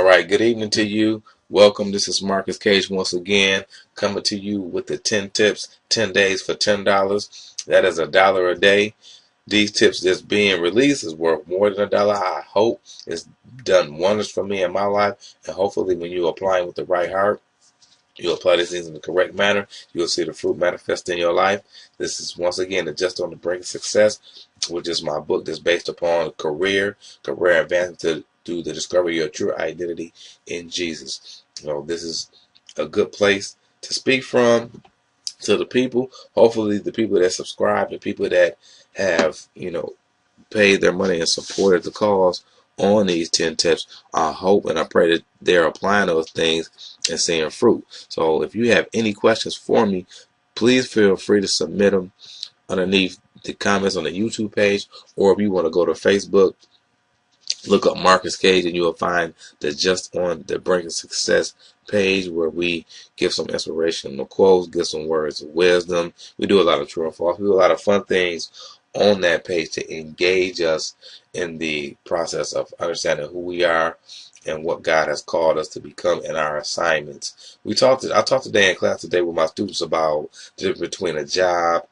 All right, good evening to you. Welcome. This is Marcus Cage once again, coming to you with the 10 tips, 10 days for $10. That is $1 a day. These tips that's being released is worth more than $1. I hope it's done wonders for me in my life. And hopefully when you apply with the right heart, you apply these things in the correct manner, you'll see the fruit manifest in your life. This is once again the Just on the Brink of Success, which is my book that's based upon career advancement through the discovery of your true identity in Jesus. This is a good place to speak from to the people. Hopefully the people that subscribe, the people that have, paid their money and supported the cause on these 10 tips, I hope and I pray that they're applying those things and seeing fruit. So if you have any questions for me, please feel free to submit them underneath the comments on the YouTube page, or if you want to go to Facebook, look up Marcus Cage and you will find the Just on the Brink of Success page where we give some inspirational quotes, give some words of wisdom. We do a lot of true and false. We do a lot of fun things on that page to engage us in the process of understanding who we are and what God has called us to become in our assignments. I talked today in class today with my students about the difference between a job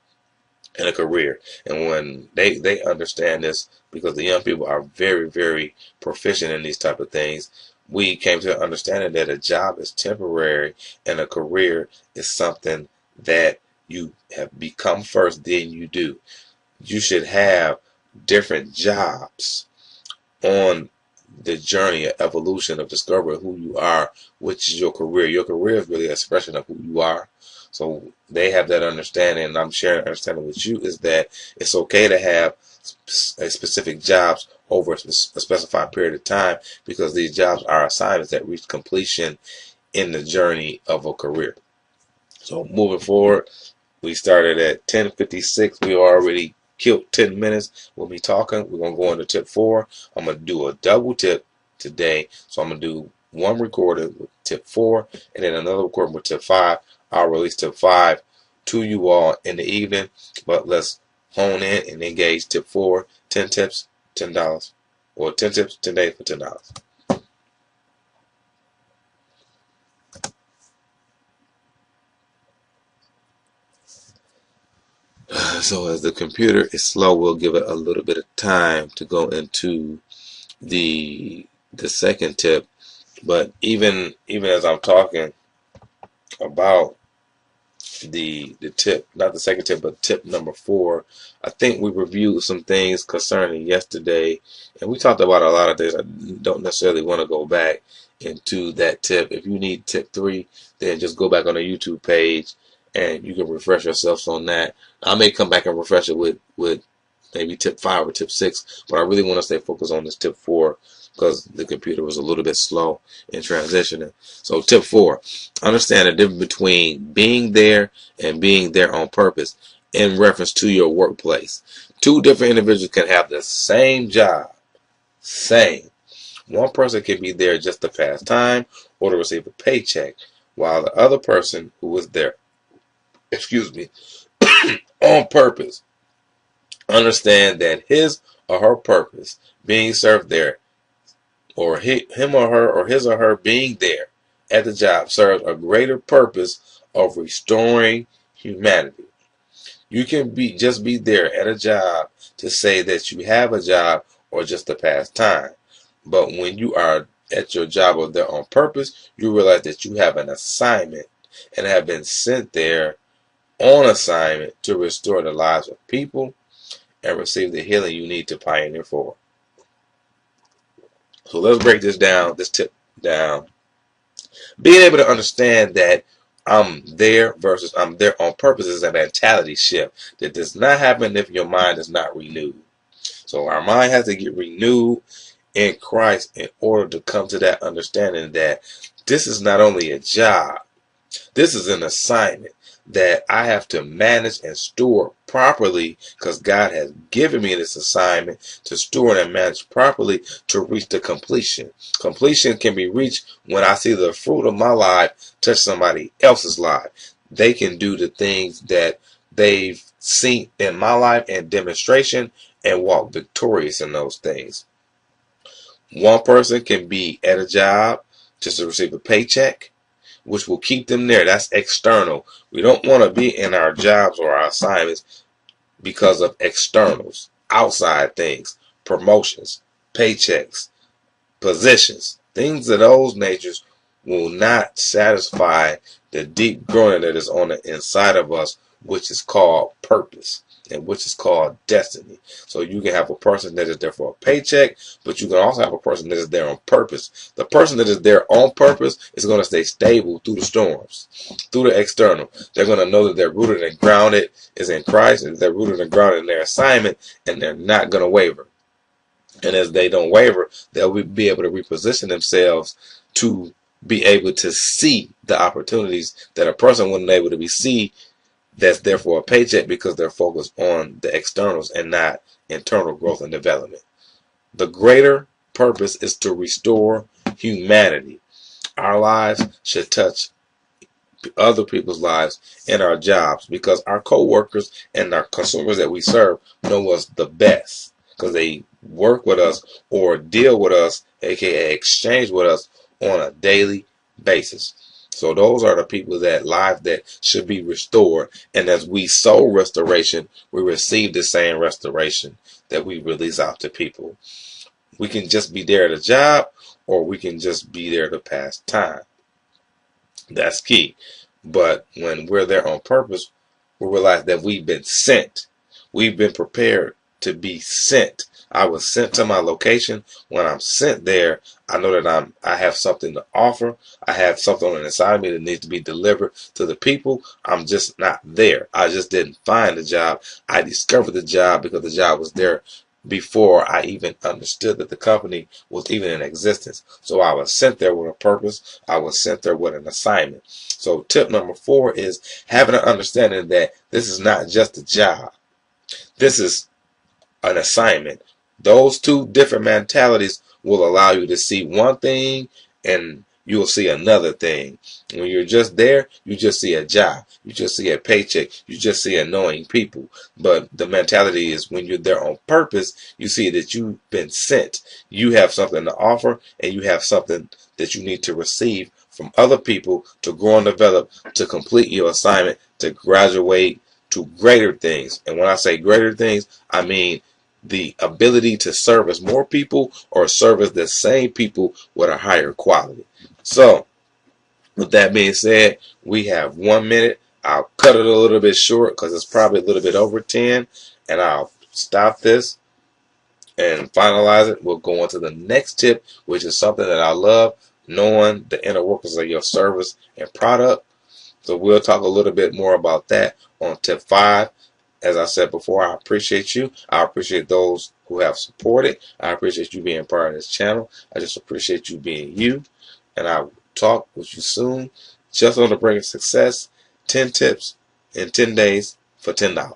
and a career. And when they understand this, because the young people are very, very proficient in these type of things, we came to the understanding that a job is temporary and a career is something that you have become first, then you do. You should have different jobs on the journey of evolution of discovery of who you are, which is your career. Your career is really an expression of who you are. So they have that understanding, and I'm sharing understanding with you, is that it's okay to have a specific jobs over a specified period of time, because these jobs are assignments that reach completion in the journey of a career. So moving forward, we started at 10:56. We already killed 10 minutes with me talking. We're going to go into tip 4. I'm going to do a double tip today. So I'm going to do one recording with tip 4 and then another recording with tip 5. I'll release tip 5 to you all in the evening. But let's hone in and engage tip 4. 10 tips, $10. Or 10 tips, 10 days for $10. So as the computer is slow, we'll give it a little bit of time to go into the second tip. But even as I'm talking about the tip, not the second tip, but tip number 4, I think we reviewed some things concerning yesterday, and we talked about a lot of things. I don't necessarily want to go back into that tip. If you need tip 3, then just go back on the YouTube page and you can refresh yourselves on that. I may come back and refresh it with maybe tip 5 or tip 6, but I really want to stay focused on this tip 4 because the computer was a little bit slow in transitioning. So tip 4, understand the difference between being there and being there on purpose in reference to your workplace. Two different individuals can have the same job. Same. One person can be there just to pass time or to receive a paycheck, while the other person who was there, on purpose, understand that his or her purpose being served there, or him or her, or his or her being there at the job, serves a greater purpose of restoring humanity. You can just be there at a job to say that you have a job or just to pass time. But when you are at your job or there on purpose, you realize that you have an assignment and have been sent there on assignment to restore the lives of people and receive the healing you need to pioneer forward. So let's break this tip down. Being able to understand that I'm there versus I'm there on purpose is a mentality shift that does not happen if your mind is not renewed. So our mind has to get renewed in Christ in order to come to that understanding that this is not only a job, this is an assignment that I have to manage and steward properly, because God has given me this assignment to steward and manage properly to reach the completion. Completion can be reached when I see the fruit of my life touch somebody else's life. They can do the things that they've seen in my life and demonstration and walk victorious in those things. One person can be at a job just to receive a paycheck, which will keep them there. That's external. We don't want to be in our jobs or our assignments because of externals, outside things, promotions, paychecks, positions, things of those natures will not satisfy the deep groaning that is on the inside of us, which is called purpose and which is called destiny. So you can have a person that is there for a paycheck, but you can also have a person that is there on purpose. The person that is there on purpose is going to stay stable through the storms, through the external. They're going to know that they're rooted and grounded is in Christ, and they're rooted and grounded in their assignment, and they're not going to waver. And as they don't waver, they'll be able to reposition themselves to be able to see the opportunities that a person wouldn't be able to see that's there for a paycheck, because they're focused on the externals and not internal growth and development. The greater purpose is to restore humanity. Our lives should touch other people's lives in our jobs, because our co-workers and our consumers that we serve know us the best because they work with us or deal with us, aka exchange with us on a daily basis. So those are the people that lives that should be restored, and as we sow restoration, we receive the same restoration that we release out to people. We can just be there at a job, or we can just be there to pass time. That's key. But when we're there on purpose, we realize that we've been sent. We've been prepared to be sent. I was sent to my location. When I'm sent there, I know that I have something to offer. I have something on the inside of me that needs to be delivered to the people. I'm just not there. I just didn't find the job. I discovered the job because the job was there before I even understood that the company was even in existence. So I was sent there with a purpose. I was sent there with an assignment. So tip number 4 is having an understanding that this is not just a job. This is an assignment. Those two different mentalities will allow you to see one thing and you'll see another thing. When you're just there, you just see a job. You just see a paycheck. You just see annoying people. But the mentality is when you're there on purpose, you see that you've been sent. You have something to offer, and you have something that you need to receive from other people to grow and develop, to complete your assignment, to graduate to greater things. And when I say greater things, I mean the ability to service more people or service the same people with a higher quality. So, with that being said, we have 1 minute. I'll cut it a little bit short because it's probably a little bit over 10, and I'll stop this and finalize it. We'll go on to the next tip, which is something that I love, knowing the inner workings of your service and product. So we'll talk a little bit more about that on tip 5. As I said before, I appreciate you. I appreciate those who have supported. I appreciate you being part of this channel. I just appreciate you being you. And I'll talk with you soon. Just on the brink of success. 10 tips in 10 days for $10.